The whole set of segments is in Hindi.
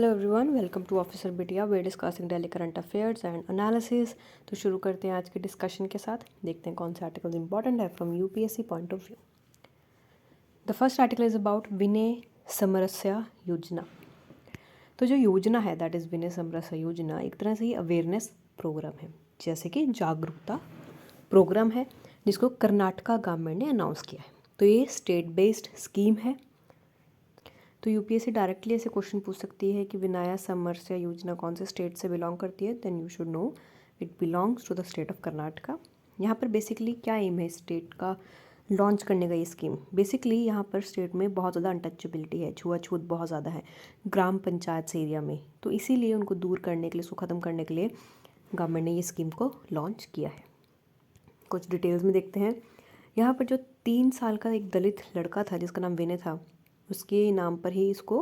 Hello everyone, welcome to officer Bitiya. We discussing daily current affairs and analysis. तो शुरू करते हैं आज के डिस्कशन के साथ। देखते हैं कौन से आर्टिकल्स इंपॉर्टेंट है from UPSC point of view. The first article is about Vinay Samarasya Yojana. तो जो योजना है दैट इज़ विनय समरस्या योजना एक तरह से ही अवेयरनेस प्रोग्राम है, जैसे कि जागरूकता प्रोग्राम है जिसको कर्नाटका गवर्नमेंट ने अनाउंस किया है। तो ये स्टेट बेस्ड स्कीम है। तो यूपीएससी डायरेक्टली ऐसे क्वेश्चन पूछ सकती है कि विनाया समरस्या योजना कौन से स्टेट से बिलोंग करती है। Then you should know it belongs to the state of Karnataka. यहाँ पर बेसिकली क्या एम है स्टेट का लॉन्च करने का ये स्कीम। बेसिकली यहाँ पर स्टेट में बहुत ज़्यादा अनटचेबिलिटी है, छुआछूत बहुत ज़्यादा है ग्राम पंचायत से एरिया में। तो इसीलिए उनको दूर करने के लिए, उसको ख़त्म करने के लिए गवर्नमेंट ने ये स्कीम को लॉन्च किया है। कुछ डिटेल्स में देखते हैं। यहाँ पर जो 3 साल का एक दलित लड़का था जिसका नाम विनय था, उसके नाम पर ही इसको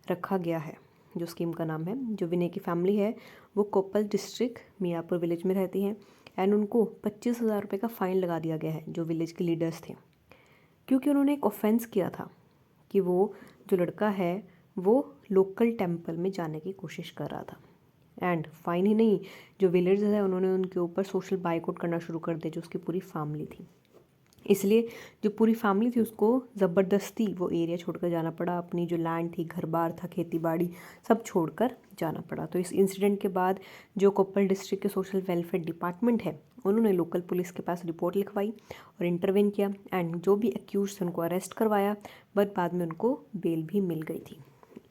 रखा गया है जो स्कीम का नाम है। जो विनय की फैमिली है वो कोप्पल डिस्ट्रिक्ट मियापुर विलेज में रहती है एंड उनको 25,000 रुपये का फ़ाइन लगा दिया गया है जो विलेज के लीडर्स थे, क्योंकि उन्होंने एक ऑफेंस किया था कि वो जो लड़का है वो लोकल टेम्पल में जाने की कोशिश कर रहा था। एंड फाइन ही नहीं, जो विलेजर्स है उन्होंने उनके ऊपर सोशल बाइकआउट करना शुरू कर दिया जो उसकी पूरी फैमिली थी। इसलिए जो पूरी फैमिली थी उसको ज़बरदस्ती वो एरिया छोड़कर जाना पड़ा। अपनी जो लैंड थी, घर बार था, खेती बाड़ी सब छोड़कर जाना पड़ा। तो इस इंसिडेंट के बाद जो कोप्पल डिस्ट्रिक्ट के सोशल वेलफेयर डिपार्टमेंट है उन्होंने लोकल पुलिस के पास रिपोर्ट लिखवाई और इंटरवेन किया एंड जो भी एक्यूज थे उनको अरेस्ट करवाया, बट बाद में उनको बेल भी मिल गई थी।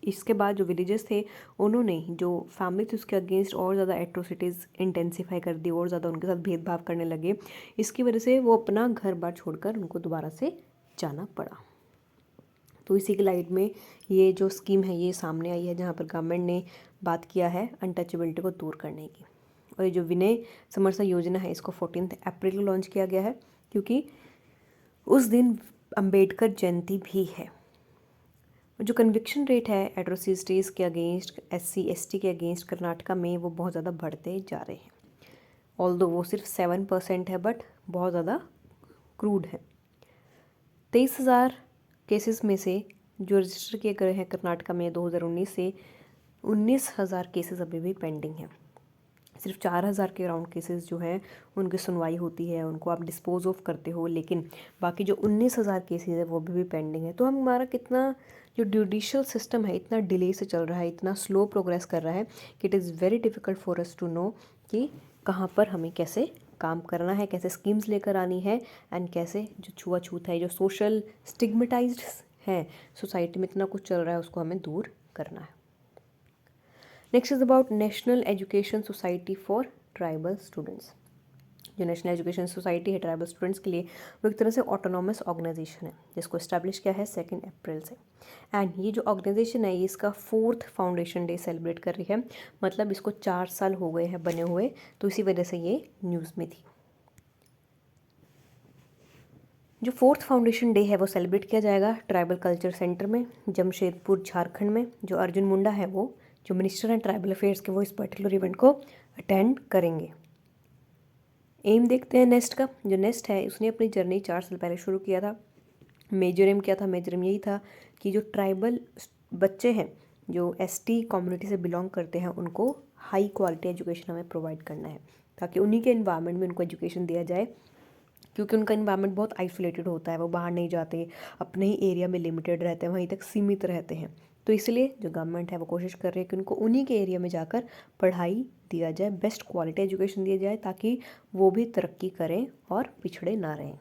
इसके बाद जो विलेजर्स थे उन्होंने जो फैमिली थी उसके अगेंस्ट और ज़्यादा एट्रोसिटीज़ इंटेंसिफाई कर दी और ज़्यादा उनके साथ भेदभाव करने लगे। इसकी वजह से वो अपना घर बार छोड़कर उनको दोबारा से जाना पड़ा। तो इसी के लाइट में ये जो स्कीम है ये सामने आई है जहाँ पर गवर्नमेंट ने बात किया है अनटचेबिलिटी को दूर करने की। और ये जो विनय समरस्या योजना है इसको 14 अप्रैल को लॉन्च किया गया है क्योंकि उस दिन अम्बेडकर जयंती भी है। जो कन्विक्शन रेट है एट्रोसिटीज़ के अगेंस्ट, SC ST के अगेंस्ट कर्नाटका में वो बहुत ज़्यादा बढ़ते जा रहे हैं। ऑल्दो वो सिर्फ 7% है बट बहुत ज़्यादा क्रूड है। 23,000 केसेस में से जो रजिस्टर किए गए हैं कर्नाटका में 2019 से 19,000 केसेस अभी भी पेंडिंग हैं। सिर्फ 4,000 के अराउंड केसेस जो हैं उनकी सुनवाई होती है, उनको आप डिस्पोज ऑफ करते हो, लेकिन बाकी जो 19,000 केसेस है वो अभी भी पेंडिंग है। तो हमारा कितना जो जुडिशियल सिस्टम है इतना डिले से चल रहा है, इतना स्लो प्रोग्रेस कर रहा है कि it is very difficult for us to know कि कहाँ पर हमें कैसे काम करना है, कैसे स्कीम्स लेकर आनी है एंड कैसे जो छुआछूत है, जो सोशल स्टिग्मेटाइज्ड है सोसाइटी में इतना कुछ चल रहा है उसको हमें दूर करना है। Next is about national education society for tribal students. जो नेशनल एजुकेशन सोसाइटी है ट्राइबल स्टूडेंट्स के लिए वो एक तरह से ऑटोनॉमस ऑर्गेनाइजेशन है जिसको इस्टेब्लिश किया है 2 अप्रैल से। एंड ये जो ऑर्गेनाइजेशन है ये इसका 4th फाउंडेशन डे सेलिब्रेट कर रही है, मतलब इसको 4 साल हो गए हैं बने हुए, तो इसी वजह से ये न्यूज़ में थी। जो 4th फाउंडेशन डे है वो सेलिब्रेट किया जाएगा ट्राइबल कल्चर सेंटर में जमशेदपुर झारखंड में। जो अर्जुन मुंडा है वो जो मिनिस्टर हैं ट्राइबल अफेयर्स के वो इस पर्टिकुलर इवेंट को अटेंड करेंगे। एम देखते हैं नेस्ट का। जो नेस्ट है उसने अपनी जर्नी 4 साल पहले शुरू किया था। मेजर एम क्या था? मेजर एम यही था कि जो ट्राइबल बच्चे हैं जो ST कम्युनिटी से बिलोंग करते हैं उनको हाई क्वालिटी एजुकेशन हमें प्रोवाइड करना है ताकि उन्हीं के इन्वायरमेंट में उनको एजुकेशन दिया जाए, क्योंकि उनका इन्वायरमेंट बहुत आइसोलेटेड होता है, वो बाहर नहीं जाते, अपने ही एरिया में लिमिटेड रहते हैं, वहीं तक सीमित रहते हैं। तो इसलिए जो गवर्नमेंट है वो कोशिश कर रही है कि उनको उन्हीं के एरिया में जाकर पढ़ाई दिया जाए, बेस्ट क्वालिटी एजुकेशन दिया जाए ताकि वो भी तरक्की करें और पिछड़े ना रहें।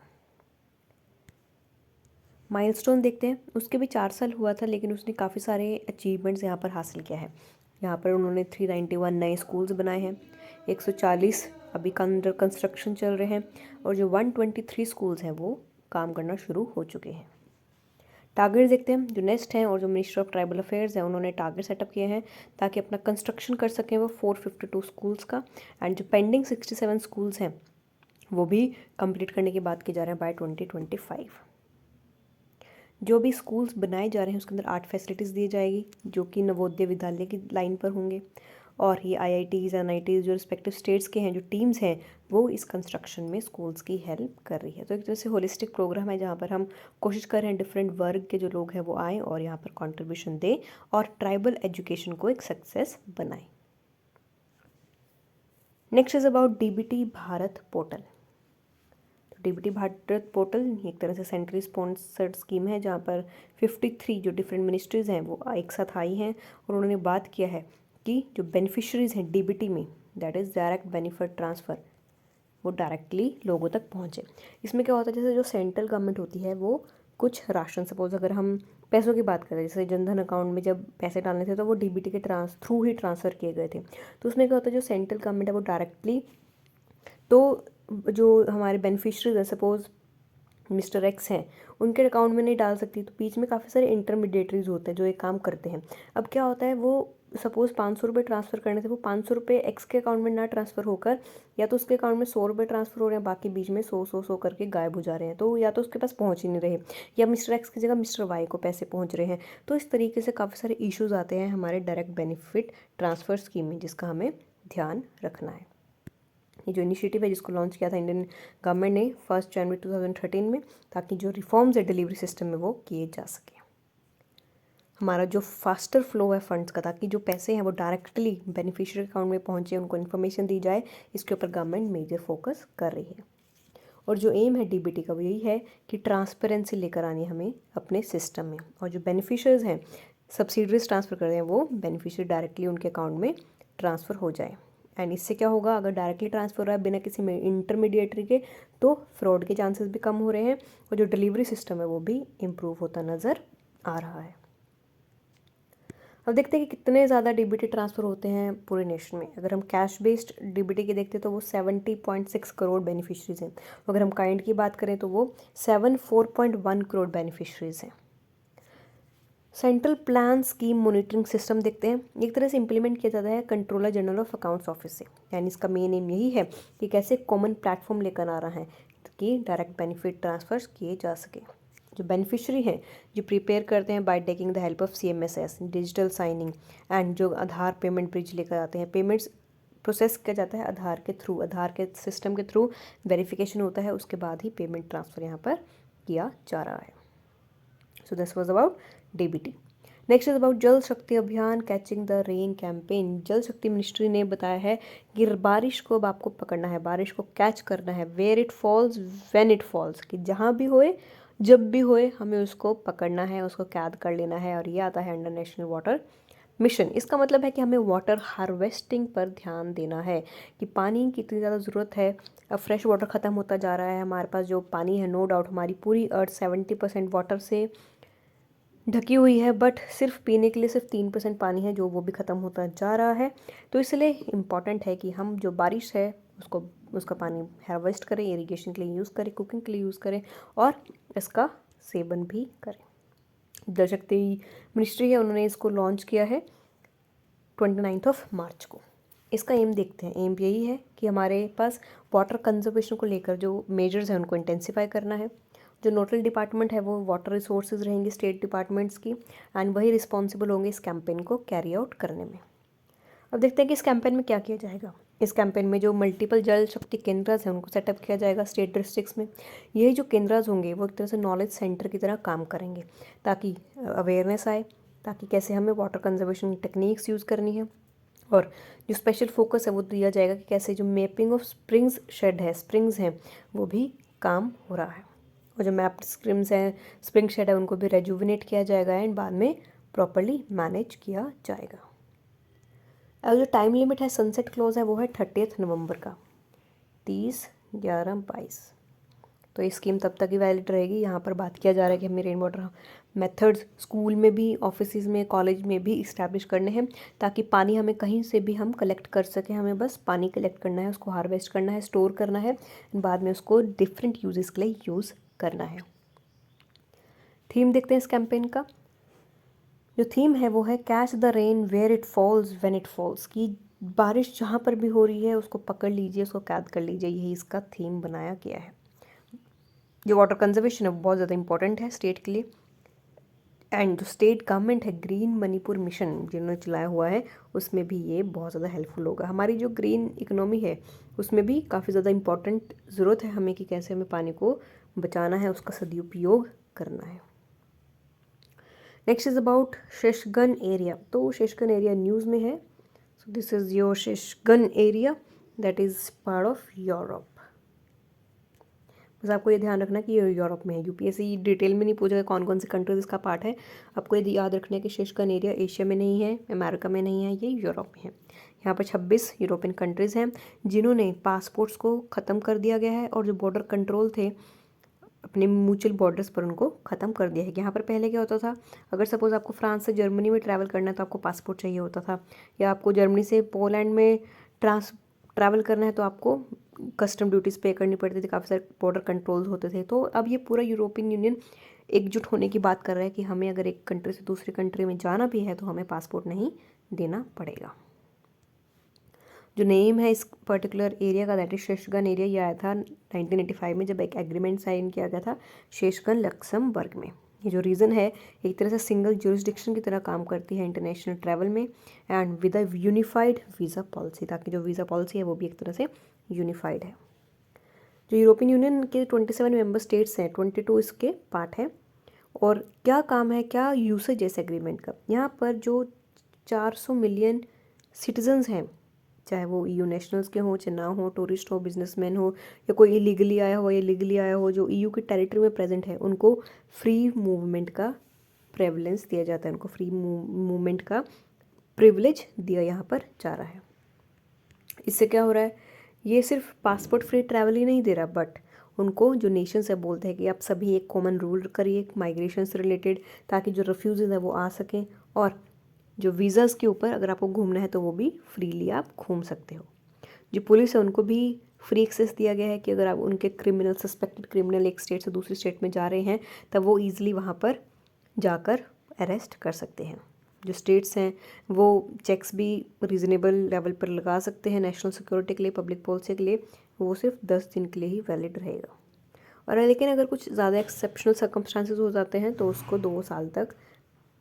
माइलस्टोन देखते हैं। उसके भी 4 साल हुआ था लेकिन उसने काफ़ी सारे अचीवमेंट्स यहाँ पर हासिल किया है। यहाँ पर उन्होंने 391 नए स्कूल्स बनाए हैं, 140 अभी अंडर कंस्ट्रक्शन चल रहे हैं और जो 123 स्कूल्स हैं वो काम करना शुरू हो चुके हैं। टारगेट्स देखते हैं। जो नेक्स्ट हैं और जो मिनिस्टर ऑफ ट्राइबल अफेयर्स हैं उन्होंने टारगेट सेटअप किए हैं ताकि अपना कंस्ट्रक्शन कर सकें वो 452 स्कूल्स का। एंड जो पेंडिंग 67 स्कूल्स हैं वो भी कंप्लीट करने की बात की जा रही है बाय 2025। जो भी स्कूल्स बनाए जा रहे हैं उसके अंदर आर्ट फैसिलिटीज़ दी जाएगी जो कि नवोदय विद्यालय की लाइन पर होंगे। और ये IITs NITs जो रिस्पेक्टिव स्टेट्स के हैं जो टीम्स हैं वो इस कंस्ट्रक्शन में स्कूल्स की हेल्प कर रही है। तो एक तरह से होलिस्टिक प्रोग्राम है जहाँ पर हम कोशिश कर रहे हैं डिफरेंट वर्ग के जो लोग हैं वो आएँ और यहाँ पर कंट्रीब्यूशन दें और ट्राइबल एजुकेशन को एक सक्सेस बनाएं। Next is about DBT Bharat portal. DBT Bharat portal एक तरह से सेंट्रली स्पॉन्सर्ड स्कीम है जहाँ पर 53 जो डिफरेंट मिनिस्ट्रीज़ हैं वो एक साथ आई हैं और उन्होंने बात किया है कि जो बेनिफिशरीज़ हैं DBT में, that is direct benefit transfer, वो डायरेक्टली लोगों तक पहुँचे। इसमें क्या होता है, जैसे जो सेंट्रल गवर्नमेंट होती है वो कुछ राशन, सपोज अगर हम पैसों की बात करें, जैसे जनधन अकाउंट में जब पैसे डालने थे तो वो DBT के थ्रू ही ट्रांसफ़र किए गए थे। तो उसमें क्या होता है, जो सेंट्रल गवर्नमेंट है वो डायरेक्टली, तो जो हमारे बेनिफिशरीज हैं, सपोज मिस्टर एक्स हैं, उनके अकाउंट में नहीं डाल सकती, तो बीच में काफ़ी सारे इंटरमीडिएटरीज होते हैं जो एक काम करते हैं। अब क्या होता है, वो सपोज़ 500 रुपये ट्रांसफ़र करने थे, वो 500 रुपये एक्स के अकाउंट में ना ट्रांसफ़र होकर या तो उसके अकाउंट में 100 रुपये ट्रांसफ़र हो रहे हैं, बाकी बीच में 100 करके गायब हो जा रहे हैं, तो या तो उसके पास पहुंच ही नहीं रहे, या मिस्टर एक्स की जगह मिस्टर वाई को पैसे पहुंच रहे हैं। तो इस तरीके से काफ़ी सारे इश्यूज़ आते हैं हमारे डायरेक्ट बेनिफिट ट्रांसफ़र स्कीम में, जिसका हमें ध्यान रखना है। ये जो इनिशिएटिव है जिसको लॉन्च किया था इंडियन गवर्नमेंट ने 1 जनवरी 2013 में, ताकि जो रिफॉर्म्स है डिलीवरी सिस्टम में वो किए जा सके। हमारा जो फास्टर फ्लो है फंड्स का, ताकि जो पैसे हैं वो डायरेक्टली बेनिफिशियरी अकाउंट में पहुंचे, उनको इन्फॉर्मेशन दी जाए, इसके ऊपर गवर्नमेंट मेजर फोकस कर रही है। और जो एम है DBT का वो यही है कि ट्रांसपेरेंसी लेकर आनी हमें अपने सिस्टम में, और जो बेनिफिशरीज हैं सब्सिडरीज ट्रांसफ़र कर रहे हैं वो बेनिफिशरी डायरेक्टली उनके अकाउंट में ट्रांसफ़र हो जाए। एंड इससे क्या होगा, अगर डायरेक्टली ट्रांसफ़र हो रहा है बिना किसी में इंटरमीडिएटरी के, तो फ्रॉड के चांसेस भी कम हो रहे हैं और जो डिलीवरी सिस्टम है वो भी इम्प्रूव होता नज़र आ रहा है। अब देखते हैं कि कितने ज़्यादा DBT ट्रांसफ़र होते हैं पूरे नेशन में। अगर हम कैश बेस्ड DBT के देखते हैं तो वो 70.6 करोड़ बेनिफिशरीज़ हैं। अगर हम काइंड की बात करें तो वो 74.1 करोड़ बेनिफिशरीज़ हैं। Central plan scheme monitoring system देखते हैं, एक तरह से इम्प्लीमेंट किया जाता है controller general of accounts office से। यानी इसका मेन एम यही है कि कैसे कॉमन प्लेटफॉर्म लेकर आ रहा है कि डायरेक्ट बेनिफिट ट्रांसफ़र किए जा सके। जो बेनिफिशरी हैं जो प्रिपेयर करते हैं by taking the help of CMSS digital signing, and जो आधार पेमेंट ब्रिज लेकर आते हैं, पेमेंट्स प्रोसेस किया जाता है आधार के थ्रू, आधार के सिस्टम के थ्रू वेरिफिकेशन होता है, उसके बाद ही पेमेंट ट्रांसफ़र यहाँ पर किया जा रहा है। So this was about DBT। Next is about जल शक्ति अभियान कैचिंग द रेन कैंपेन। जल शक्ति मिनिस्ट्री ने बताया है कि बारिश को अब आपको पकड़ना है, बारिश को कैच करना है, where it falls when it falls, कि जहाँ भी होए जब भी होए हमें उसको पकड़ना है, उसको कैद कर लेना है। और ये आता है अंडर नेशनल वाटर मिशन। इसका मतलब है कि हमें वाटर हार्वेस्टिंग पर ध्यान देना है कि पानी की इतनी ज़्यादा ज़रूरत है, अब फ्रेश वाटर ख़त्म होता जा रहा है। हमारे पास जो पानी है, नो डाउट हमारी पूरी अर्थ 70% वाटर से ढकी हुई है, बट सिर्फ पीने के लिए सिर्फ 3% पानी है जो वो भी ख़त्म होता जा रहा है। तो इसलिए इम्पॉर्टेंट है कि हम जो बारिश है उसका पानी हार्वेस्ट करें, इरिगेशन के लिए यूज़ करें, कुकिंग के लिए यूज़ करें और इसका सेवन भी करें। जल शक्ति मिनिस्ट्री है, उन्होंने इसको लॉन्च किया है 29 मार्च को। इसका एम देखते हैं, एम यही है कि हमारे पास वाटर कंजर्वेशन को लेकर जो मेजर्स हैं उनको इंटेंसिफाई करना है। जो नोडल डिपार्टमेंट है वो वाटर रिसोर्सेज रहेंगे स्टेट डिपार्टमेंट्स की, एंड वही रिस्पॉन्सिबल होंगे इस कैंपेन को कैरी आउट करने में। अब देखते हैं कि इस कैंपेन में क्या किया जाएगा। इस कैंपेन में जो मल्टीपल जल शक्ति केंद्रज हैं उनको सेटअप किया जाएगा स्टेट डिस्ट्रिक्ट्स में। यही जो केंद्रज होंगे वो एक तरह से नॉलेज सेंटर की तरह काम करेंगे, ताकि अवेयरनेस आए, ताकि कैसे हमें वाटर कंजर्वेशन टेक्निक्स यूज़ करनी है। और जो स्पेशल फोकस है वो दिया जाएगा कि कैसे जो मैपिंग ऑफ स्प्रिंग्स हैं वो भी काम हो रहा है, और जो मैप्ड स्प्रिंग शेड है उनको भी रेजुविनेट किया जाएगा एंड बाद में प्रॉपरली मैनेज किया जाएगा। अब जो टाइम लिमिट है सनसेट क्लोज है वो है 30 नवंबर का, 30/11/22। तो ये स्कीम तब तक ही वैलिड रहेगी। यहाँ पर बात किया जा रहा है कि हमें रेन वाटर मेथड्स स्कूल में भी, ऑफिस में, कॉलेज में भी इस्टेब्लिश करने हैं, ताकि पानी हमें कहीं से भी हम कलेक्ट कर सकें। हमें बस पानी कलेक्ट करना है, उसको हार्वेस्ट करना है, स्टोर करना है, बाद में उसको डिफरेंट यूजेस के लिए यूज़ करना है। थीम देखते हैं इस कैंपेन का। जो थीम है वो है catch the rain where it falls when it falls, कि बारिश जहाँ पर भी हो रही है उसको पकड़ लीजिए, उसको कैद कर लीजिए। यही इसका थीम बनाया गया है। जो वाटर कंजर्वेशन है बहुत ज़्यादा इंपॉर्टेंट है स्टेट के लिए। एंड जो स्टेट गवर्नमेंट है ग्रीन मणिपुर मिशन जिन्होंने चलाया हुआ है उसमें भी ये बहुत ज़्यादा हेल्पफुल होगा। हमारी जो ग्रीन इकोनॉमी है उसमें भी काफ़ी ज़्यादा इंपॉर्टेंट ज़रूरत है हमें कि कैसे हमें पानी को बचाना है, उसका सदुपयोग करना है। Next is about Schengen area. तो शेषगन एरिया न्यूज़ में है। So this is your Schengen area that is part of Europe. बस आपको ये ध्यान रखना कि ये यूरोप में है। यूपीएससी डिटेल में नहीं पूछेगा कौन कौन से कंट्रीज इसका पार्ट है। आपको ये याद रखना है कि शेषगन एरिया एशिया में नहीं है, अमेरिका में नहीं है, ये यूरोप में है। यहाँ पर 26 यूरोपियन कंट्रीज़ हैं जिन्होंने पासपोर्ट्स को ख़त्म कर दिया गया है और जो बॉर्डर कंट्रोल थे अपने म्यूचुअल बॉर्डर्स पर उनको ख़त्म कर दिया है। यहाँ पर पहले क्या होता था, अगर सपोज़ आपको फ्रांस से जर्मनी में ट्रैवल करना है तो आपको पासपोर्ट चाहिए होता था, या आपको जर्मनी से पोलैंड में ट्रैवल करना है तो आपको कस्टम ड्यूटीज़ पे करनी पड़ती थी, काफ़ी सारे बॉर्डर कंट्रोल्स होते थे। तो अब ये पूरा यूरोपियन यूनियन एकजुट होने की बात कर रहा है कि हमें अगर एक कंट्री से दूसरी कंट्री में जाना भी है तो हमें पासपोर्ट नहीं देना पड़ेगा। जो नेम है इस पर्टिकुलर एरिया का दैट इज शेषगन एरिया, ये आया था 1985 में जब एक एग्रीमेंट साइन किया गया था शेषगन लक्समबर्ग में। ये जो रीज़न है एक तरह से सिंगल जुरिस्डिक्शन की तरह काम करती है इंटरनेशनल ट्रैवल में and with a unified visa policy, ताकि जो वीज़ा पॉलिसी है वो भी एक तरह से यूनिफाइड है। जो यूरोपियन यूनियन के 27 मेंबर स्टेट्स हैं 22 इसके पार्ट हैं। और क्या काम है, क्या यूसेज है इस एग्रीमेंट का, यहाँ पर जो 400 मिलियन सिटीजन्स हैं, चाहे वो ईयू नेशनल्स के हों चाहे ना हो, टूरिस्ट हो, बिजनेसमैन हो, या कोई इलीगली आया हो या लीगली आया हो, जो ईयू की टेरिटरी में प्रेजेंट है उनको फ्री मूवमेंट का प्रेवलेंस दिया जाता है, उनको फ्री मूवमेंट का प्रिविलेज दिया यहाँ पर जा रहा है। इससे क्या हो रहा है, ये सिर्फ पासपोर्ट फ्री ट्रैवल ही नहीं दे रहा, बट उनको जो नेशंस है बोलते हैं कि आप सभी एक कॉमन रूल करिए माइग्रेशन से रिलेटेड, ताकि जो रेफ्यूजीज है वो आ सकें, और जो वीज़ाज़ के ऊपर अगर आपको घूमना है तो वो भी फ्रीली आप घूम सकते हो। जो पुलिस है उनको भी फ्री एक्सेस दिया गया है कि अगर आप उनके क्रिमिनल सस्पेक्टेड क्रिमिनल एक स्टेट से दूसरी स्टेट में जा रहे हैं तब वो ईज़िली वहाँ पर जाकर अरेस्ट कर सकते हैं। जो स्टेट्स हैं वो चेक्स भी रीज़नेबल लेवल पर लगा सकते हैं नेशनल सिक्योरिटी के लिए, पब्लिक पॉलिसी के लिए। वो सिर्फ 10 दिन के लिए ही वैलिड रहेगा। और लेकिन अगर कुछ ज़्यादा एक्सेप्शनल सर्कमस्टांसेस हो जाते हैं तो उसको 2 साल तक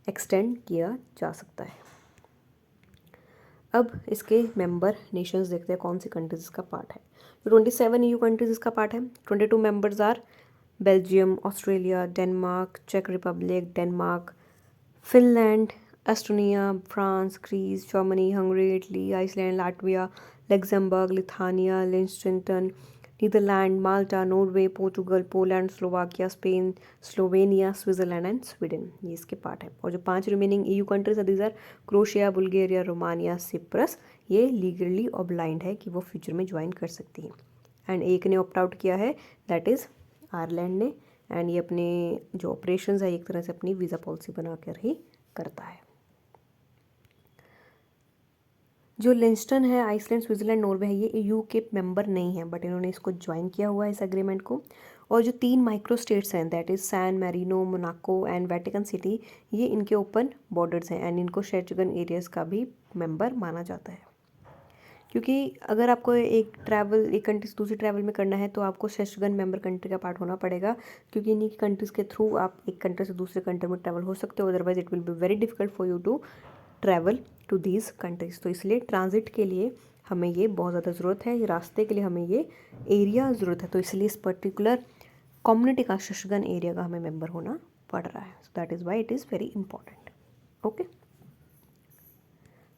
एक्सटेंड किया जा सकता है। अब इसके मेंबर नेशंस देखते हैं कौन सी कंट्रीज़ इसका पार्ट है। तो 27 ईयू कंट्रीज़ इसका पार्ट है। 22 members are Belgium, Australia, Denmark, चेक Republic, Denmark, Finland, Estonia, France, Greece, Germany, Hungary, Italy, Iceland, Latvia, Luxembourg, Lithuania, लिechtenstein, Netherlands, Malta, Norway, Portugal, Poland, Slovakia, Spain, Slovenia, Switzerland and Sweden, ये इसके पार्ट है। और जो 5 रिमेनिंग ईयू कंट्रीज है these are Croatia, Bulgaria, Romania, Cyprus, ये लीगली ऑब्लाइंड है कि वो फ्यूचर में ज्वाइन कर सकती हैं। एंड एक ने ऑप्ट आउट किया है दैट इज़ आयरलैंड ने, एंड ये अपने जो ऑपरेशंस है एक तरह से अपनी वीज़ा पॉलिसी बनाकर ही करता है। जो लिechtenstein है, आइसलैंड, स्विट्ज़रलैंड, नॉर्वे है, ये ईयू के मेंबर नहीं है बट इन्होंने इसको ज्वाइन किया हुआ है इस एग्रीमेंट को। और जो 3 माइक्रो स्टेट्स हैं that is San Marino, Monaco and Vatican City, ये इनके ओपन बॉर्डर्स हैं एंड इनको शेषगन एरियाज़ का भी मेंबर माना जाता है। क्योंकि अगर आपको एक कंट्री से दूसरी ट्रैवल में करना है तो आपको शेषगन मेंबर कंट्री का पार्ट होना पड़ेगा, क्योंकि इन्हीं कंट्रीज़ के थ्रू आप एक कंट्री से दूसरे कंट्री में ट्रैवल हो सकते हो, otherwise it will be very difficult for you to travel to these countries. तो इसलिए ट्रांजिट के लिए हमें ये बहुत ज़्यादा ज़रूरत है, रास्ते के लिए हमें ये एरिया ज़रूरत है, तो इसलिए इस पर्टिकुलर कम्युनिटी का शेषगन एरिया का हमें मेंबर होना पड़ रहा है। So that is why it is very important. Okay,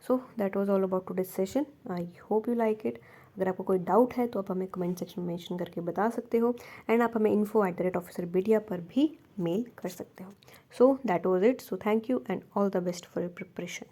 so that was all about today's session. I hope you like it. अगर आपको कोई डाउट है तो आप हमें कमेंट सेक्शन में मेंशन करके बता सकते हो, एंड आप हमें info@officerbedia पर भी मेल कर सकते हो। So that was it. So thank you and all the best for your preparation.